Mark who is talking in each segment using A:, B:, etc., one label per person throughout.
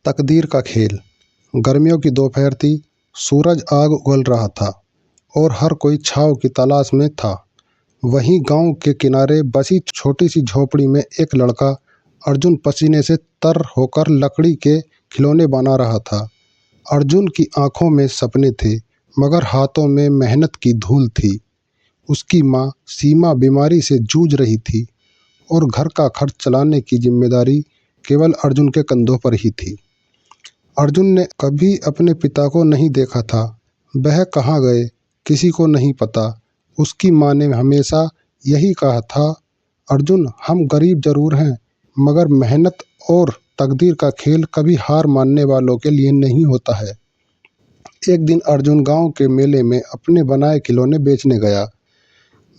A: तकदीर का खेल। गर्मियों की दोपहर थी। सूरज आग उगल रहा था और हर कोई छांव की तलाश में था। वहीं गांव के किनारे बसी छोटी सी झोपड़ी में एक लड़का अर्जुन पसीने से तर होकर लकड़ी के खिलौने बना रहा था। अर्जुन की आंखों में सपने थे, मगर हाथों में मेहनत की धूल थी। उसकी माँ सीमा बीमारी से जूझ रही थी और घर का खर्च चलाने की जिम्मेदारी केवल अर्जुन के कंधों पर ही थी। अर्जुन ने कभी अपने पिता को नहीं देखा था। वह कहाँ गए, किसी को नहीं पता। उसकी माँ ने हमेशा यही कहा था, अर्जुन, हम गरीब जरूर हैं, मगर मेहनत और तकदीर का खेल कभी हार मानने वालों के लिए नहीं होता है। एक दिन अर्जुन गांव के मेले में अपने बनाए खिलौने बेचने गया।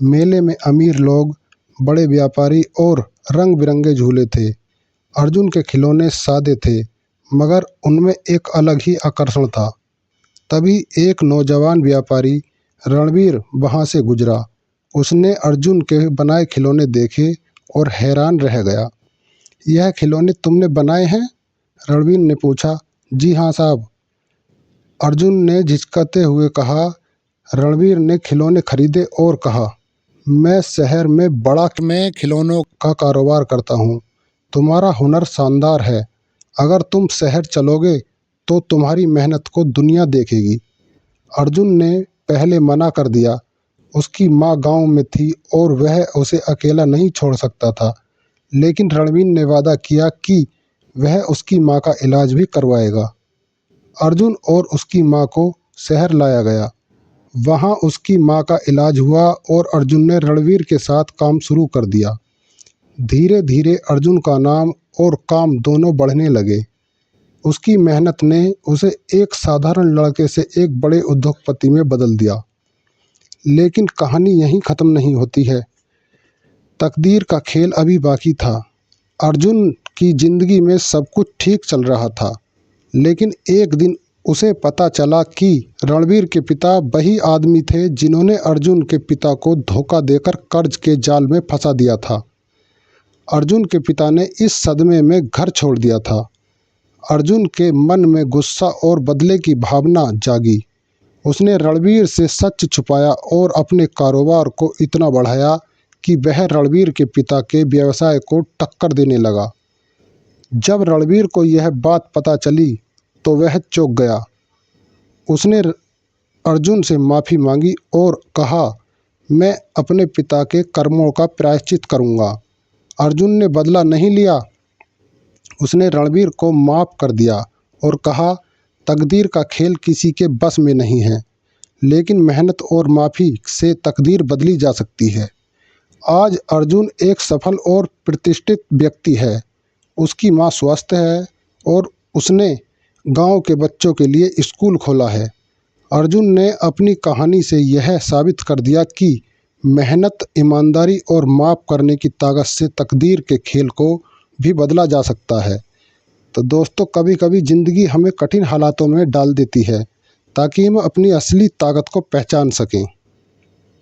A: मेले में अमीर लोग, बड़े व्यापारी और रंग बिरंगे झूले थे। अर्जुन के खिलौने सादे थे, मगर उनमें एक अलग ही आकर्षण था। तभी एक नौजवान व्यापारी रणवीर वहां से गुजरा। उसने अर्जुन के बनाए खिलौने देखे और हैरान रह गया। यह खिलौने तुमने बनाए हैं? रणवीर ने पूछा। जी हाँ साहब, अर्जुन ने झिझकते हुए कहा। रणवीर ने खिलौने खरीदे और कहा, मैं शहर में बड़ा में खिलौनों का कारोबार करता हूँ। तुम्हारा हुनर शानदार है। अगर तुम शहर चलोगे तो तुम्हारी मेहनत को दुनिया देखेगी। अर्जुन ने पहले मना कर दिया। उसकी माँ गांव में थी और वह उसे अकेला नहीं छोड़ सकता था। लेकिन रणवीर ने वादा किया कि वह उसकी माँ का इलाज भी करवाएगा। अर्जुन और उसकी माँ को शहर लाया गया। वहाँ उसकी माँ का इलाज हुआ और अर्जुन ने रणवीर के साथ काम शुरू कर दिया। धीरे धीरे अर्जुन का नाम और काम दोनों बढ़ने लगे। उसकी मेहनत ने उसे एक साधारण लड़के से एक बड़े उद्योगपति में बदल दिया। लेकिन कहानी यहीं ख़त्म नहीं होती है। तकदीर का खेल अभी बाकी था। अर्जुन की ज़िंदगी में सब कुछ ठीक चल रहा था, लेकिन एक दिन उसे पता चला कि रणवीर के पिता वही आदमी थे जिन्होंने अर्जुन के पिता को धोखा देकर कर्ज के जाल में फंसा दिया था। अर्जुन के पिता ने इस सदमे में घर छोड़ दिया था। अर्जुन के मन में गुस्सा और बदले की भावना जागी। उसने रणवीर से सच छुपाया और अपने कारोबार को इतना बढ़ाया कि वह रणवीर के पिता के व्यवसाय को टक्कर देने लगा। जब रणवीर को यह बात पता चली तो वह चौंक गया। उसने अर्जुन से माफ़ी मांगी और कहा, मैं अपने पिता के कर्मों का प्रायश्चित करूंगा। अर्जुन ने बदला नहीं लिया। उसने रणवीर को माफ़ कर दिया और कहा, तकदीर का खेल किसी के बस में नहीं है, लेकिन मेहनत और माफ़ी से तकदीर बदली जा सकती है। आज अर्जुन एक सफल और प्रतिष्ठित व्यक्ति है। उसकी माँ स्वस्थ है और उसने गांव के बच्चों के लिए स्कूल खोला है। अर्जुन ने अपनी कहानी से यह साबित कर दिया कि मेहनत, ईमानदारी और माफ़ करने की ताकत से तकदीर के खेल को भी बदला जा सकता है। तो दोस्तों, कभी कभी ज़िंदगी हमें कठिन हालातों में डाल देती है ताकि हम अपनी असली ताकत को पहचान सकें।